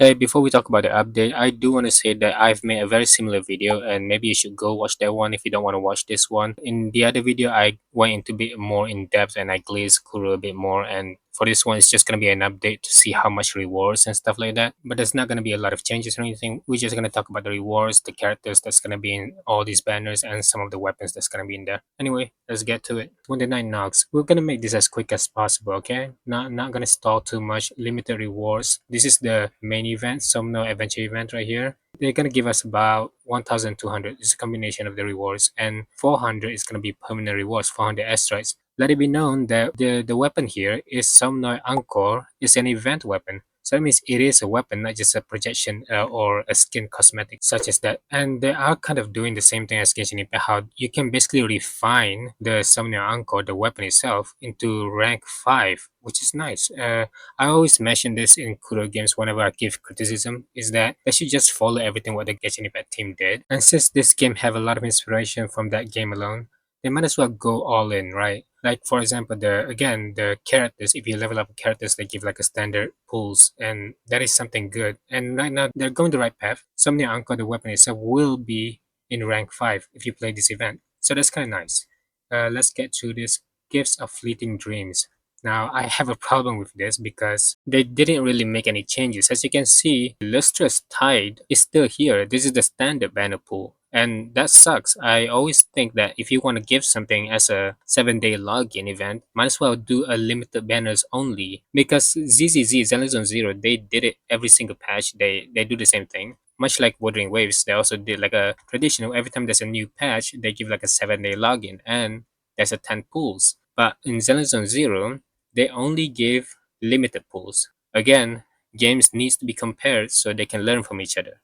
Hey, before we talk about the update, I do want to say that I've made a very similar video, and maybe you should go watch that one if you don't want to watch this one. In the other video, I went into a bit more in depth and I glazed Kuro a bit more. And for this one, it's just going to be an update to see how much rewards and stuff like that. But there's not going to be a lot of changes or anything. We're just going to talk about the rewards, the characters that's going to be in all these banners, and some of the weapons that's going to be in there. Anyway, let's get to it. 29 knocks. We're going to make this as quick as possible, okay? Not going to stall too much. Limited rewards. This is the main event, some no adventure event right here. They're gonna give us about 1,200. It's a combination of the rewards, and 400 is gonna be permanent rewards, 400 asteroids. Let it be known that the weapon here is Somnoy Angkor. It's an event weapon. So that means it is a weapon, not just a projection or a skin cosmetic such as that. And they are kind of doing the same thing as Genshin Impact, how you can basically refine the Summoner Anchor, the weapon itself, into rank 5, which is nice. I always mention this in Kuro games whenever I give criticism, is that they should just follow everything what the Genshin Impact team did. And since this game have a lot of inspiration from that game alone, they might as well go all in, right? Like for example, the characters, if you level up characters, they give like a standard pulls, and that is something good. And right now they're going the right path. Summoning Anchor, the weapon itself, will be in rank 5 if you play this event. So that's kind of nice. Let's get to this. Gifts of Fleeting Dreams. Now, I have a problem with this because they didn't really make any changes. As you can see, Lustrous Tide is still here. This is the standard banner pool. And that sucks. I always think that if you want to give something as a 7-day login event, might as well do a limited banners only. Because ZZZ, Zenless Zero, they did it every single patch. They do the same thing. Much like Wuthering Waves, they also did like a traditional, every time there's a new patch, they give like a 7-day login and there's a 10 pools. But in Zenless Zero, they only give limited pools. Again, games needs to be compared so they can learn from each other.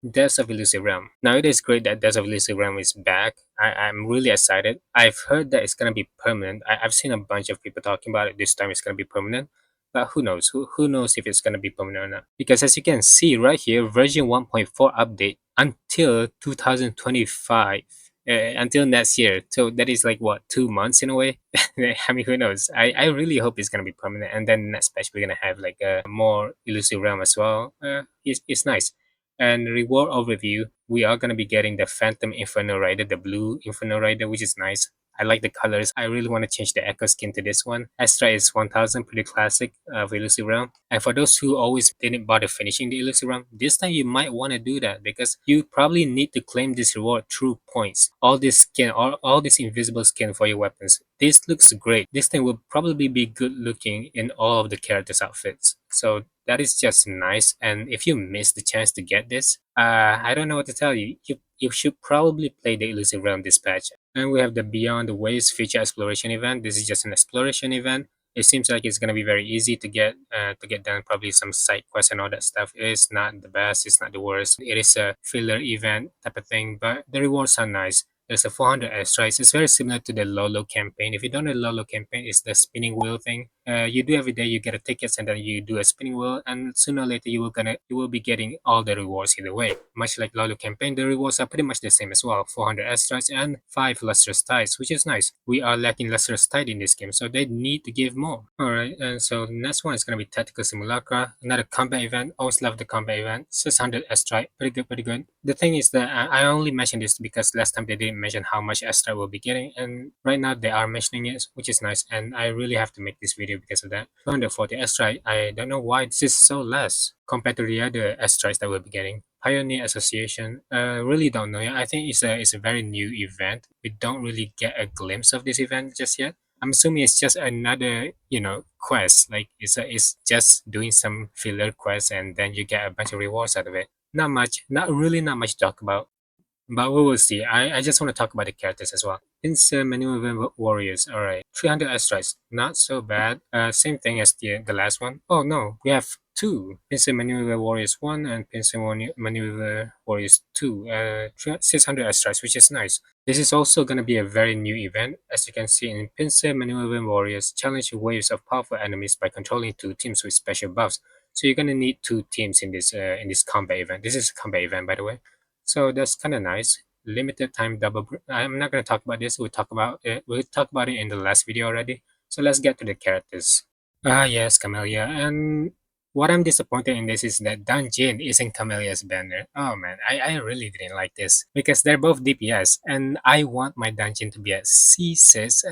Death of Illusive Realm. Now it is great that Death of Illusive Realm is back. I'm really excited. I've heard that it's gonna be permanent. I've seen a bunch of people talking about it. This time it's gonna be permanent. But who knows? Who knows if it's gonna be permanent or not? Because as you can see right here, version 1.4 update until 2025. Until next year. So that is like what, 2 months in a way? I mean, who knows? I really hope it's gonna be permanent, and then next patch we're gonna have like a more Illusive Realm as well. It's nice. And reward overview, we are gonna be getting the Phantom Inferno Rider, the blue Inferno Rider, which is nice. I like the colors. I really want to change the Echo skin to this one. Astra is 1000, pretty classic of Illusive Realm. And for those who always didn't bother finishing the Illusive Realm, this time you might want to do that because you probably need to claim this reward through points. All this skin, all this invisible skin for your weapons. This looks great. This thing will probably be good looking in all of the characters' outfits. So that is just nice. And if you miss the chance to get this, I don't know what to tell you. You should probably play the Illusive Realm this patch. And we have the Beyond the Waves feature exploration event. This is just an exploration event. It seems like it's gonna be very easy to get done. Probably some side quests and all that stuff. It's not the best. It's not the worst. It is a filler event type of thing, but the rewards are nice. There's a 400 airstrikes. It's very similar to the Lolo campaign. If you don't know the Lolo campaign, it's the spinning wheel thing. You do every day. You get a tickets and then you do a spinning wheel, and sooner or later you will be getting all the rewards either way. Much like Lolo campaign, the rewards are pretty much the same as well. 400 airstrikes and 5 lustrous tides, which is nice. We are lacking lustrous tide in this game, so they need to give more. Alright, and so the next one is gonna be Tactical Simulacra, another combat event. Always love the combat event. 600 airstrike, pretty good, pretty good. The thing is that I only mentioned this because last time they didn't mention how much airstrike we'll be getting, and right now they are mentioning it, which is nice. And I really have to make this video because of that. 240 airstrike. I don't know why this is so less compared to the other airstrikes that we'll be getting. Pioneer Association. Really don't know. I think it's a very new event. We don't really get a glimpse of this event just yet. I'm assuming it's just another, quest. Like it's just doing some filler quests and then you get a bunch of rewards out of it. Not much, not much to talk about. But we will see. I just want to talk about the characters as well. Pincer Maneuver Warriors. Alright. 300 airstrikes. Not so bad. Same thing as the last one. Oh no, we have two. Pincer Maneuver Warriors 1 and Pincer Maneuver Warriors 2. 600 airstrikes, which is nice. This is also going to be a very new event. As you can see in Pincer Maneuver Warriors, challenge waves of powerful enemies by controlling two teams with special buffs. So you're going to need two teams in this combat event. This is a combat event, by the way. So that's kind of nice. Limited time double. I'm not gonna talk about this. We'll talk about it. We'll talk about it in the last video already. So let's get to the characters. Ah yes, Camellia, and What I'm disappointed in this is that Danjin isn't Camellia's banner. Oh man, I really didn't like this because they're both DPS, and I want my Danjin to be at C6.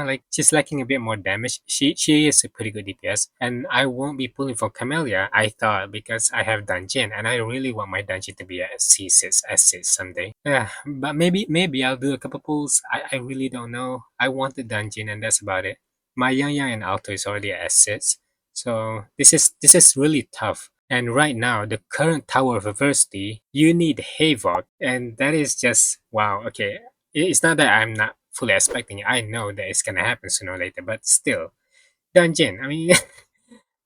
Like she's lacking a bit more damage. She is a pretty good DPS, and I won't be pulling for Camellia. I thought because I have Danjin, and I really want my Danjin to be at C6 S6 someday. Yeah, but maybe I'll do a couple pulls. I really don't know. I want the Danjin, and that's about it. My Yang Yang and Alto is already at S6. So this is really tough. And right now, the current Tower of Adversity, you need Havoc, and that is just wow. Okay, it's not that I'm not fully expecting it. I know that it's gonna happen sooner or later, but still, Dungeon. I mean,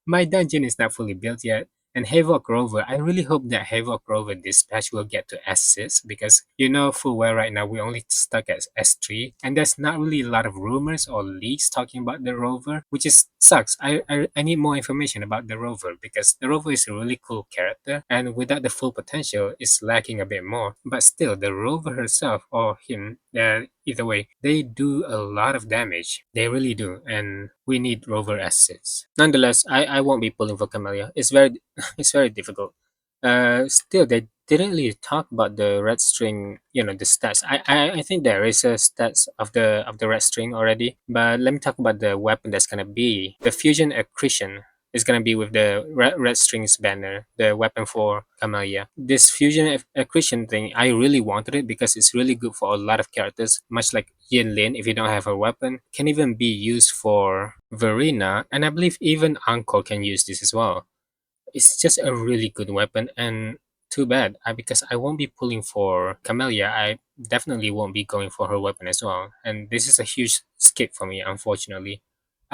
my dungeon is not fully built yet. And Havoc Rover, I really hope that Havoc Rover Dispatch will get to S6 because you know full well right now we're only stuck at S3 and there's not really a lot of rumors or leaks talking about the Rover, which is sucks. I need more information about the Rover because the Rover is a really cool character and without the full potential it's lacking a bit more. But still, the Rover herself or him, either way, they do a lot of damage. They really do, and we need Rover assets. Nonetheless, I won't be pulling for Camellia. It's very it's very difficult. Still, they didn't really talk about the red string. The stats. I think there is a stats of the red string already. But let me talk about the weapon that's gonna be the fusion accretion is gonna be with the red strings banner, the weapon for Camellia. This fusion accretion thing, I really wanted it because it's really good for a lot of characters, much like Yin Lin, if you don't have a weapon, can even be used for Verena, and I believe even Anko can use this as well. It's just a really good weapon, and too bad because I won't be pulling for Camellia. I definitely won't be going for her weapon as well, and this is a huge skip for me, unfortunately.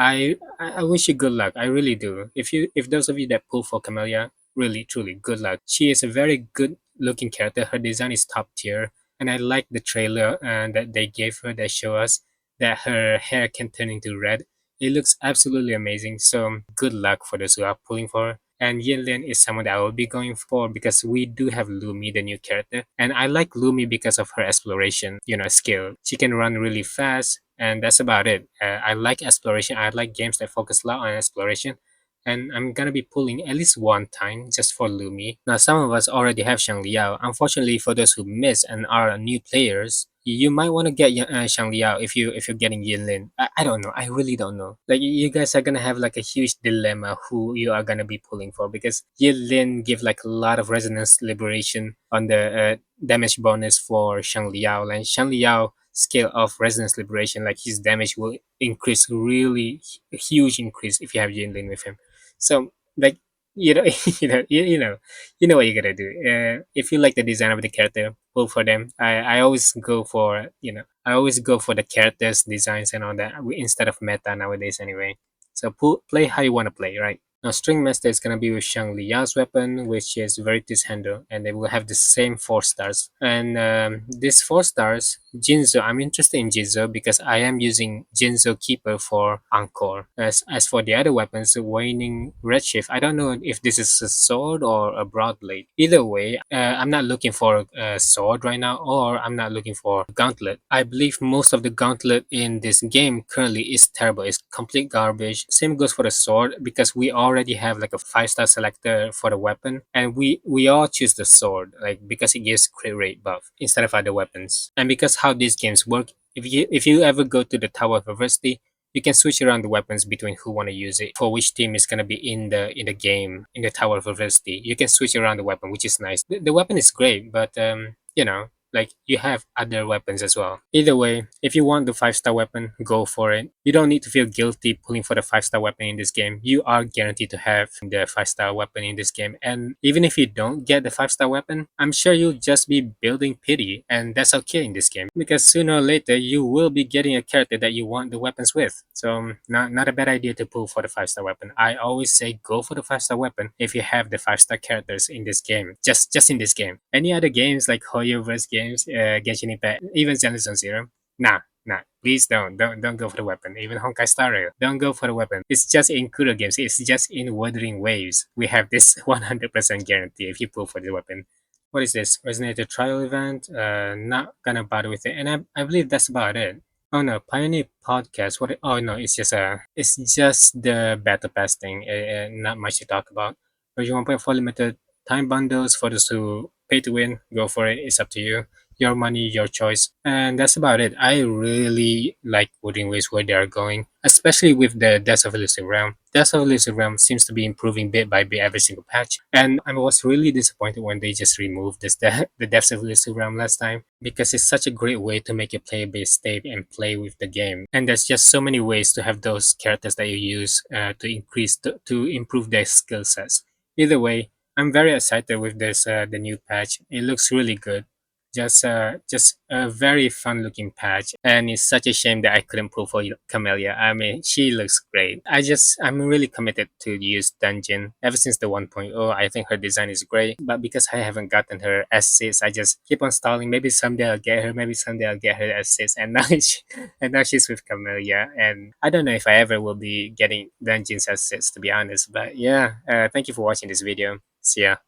I wish you good luck. I really do. If those of you that pull for Camellia, really truly good luck. She is a very good looking character. Her design is top tier, and I like the trailer that they gave her that show us that her hair can turn into red. It looks absolutely amazing. So good luck for those who are pulling for her. And Yinlin is someone that I will be going for because we do have Lumi, the new character. And I like Lumi because of her exploration, skill. She can run really fast, and that's about it. I like exploration. I like games that focus a lot on exploration. And I'm gonna be pulling at least one time just for Lumi. Now, some of us already have Shang Liao. Unfortunately, for those who miss and are new players, you might want to get Shang Liao if you're getting Yinlin. I don't know. I really don't know. Like you guys are gonna have like a huge dilemma who you are gonna be pulling for because Yinlin give like a lot of resonance liberation on the damage bonus for Shang Liao, and Shang Liao scale of resonance liberation, like his damage will increase really huge increase if you have Yinlin with him. So like you know you know what you're gonna do. If you like the design of the character, pull for them. I always go for the characters designs and all that instead of meta nowadays anyway. So play how you want to play, right? Now, String Master is going to be with Shang Liao's weapon, which is Verity's Handle, and they will have the same 4 stars. And these 4 stars, Jinzo, I'm interested in Jinzo because I am using Jinzo Keeper for Encore. As for the other weapons, Waning Redshift, I don't know if this is a sword or a broadblade. Either way, I'm not looking for a sword right now, or I'm not looking for Gauntlet. I believe most of the Gauntlet in this game currently is terrible. It's complete garbage. Same goes for the sword because we already have like a 5-star selector for the weapon, and we all choose the sword like because it gives crit rate buff instead of other weapons. And because how these games work, if you ever go to the Tower of Adversity, you can switch around the weapons between who want to use it for which team is going to be in the game in the Tower of Adversity. You can switch around the weapon, which is nice. The weapon is great, but like you have other weapons as well. Either way, if you want the 5-star weapon, go for it. You don't need to feel guilty pulling for the 5-star weapon in this game. You are guaranteed to have the 5-star weapon in this game. And even if you don't get the 5-star weapon, I'm sure you'll just be building pity, and that's okay in this game because sooner or later you will be getting a character that you want the weapons with. So not a bad idea to pull for the 5-star weapon. I always say go for the 5-star weapon if you have the 5-star characters in this game. Just in this game. Any other games like Hoyoverse games, Genshin Impact, even Zenless Zero, nah. Please don't go for the weapon. Even Honkai Star Rail, don't go for the weapon. It's just in Kuro games. It's just in Wuthering Waves. We have this 100% guarantee if you pull for the weapon. What is this? Resonator trial event? Not gonna bother with it. And I believe that's about it. Oh no, Pioneer Podcast. What? Oh no, it's just the beta pass thing. Not much to talk about. Version 1.4 limited time bundles for those who pay to win. Go for it. It's up to you. Your money, your choice. And that's about it. I really like Wuthering Waves where they are going, especially with the Death of Illusive Realm. Death of Illusive Realm seems to be improving bit by bit every single patch. And I was really disappointed when they just removed the Death of Illusive Realm last time because it's such a great way to make your player base stay and play with the game. And there's just so many ways to have those characters that you use to improve their skill sets. Either way, I'm very excited with this the new patch. It looks really good. Just a very fun looking patch, and it's such a shame that I couldn't pull for Camellia. I mean, she looks great. I'm really committed to use Dungeon ever since the 1.0. I think her design is great, but because I haven't gotten her S6, I just keep on stalling. Maybe someday I'll get her. Maybe someday I'll get her S6, and and now she's with Camellia, and I don't know if I ever will be getting Dungeons S6 to be honest. But yeah, thank you for watching this video. See ya.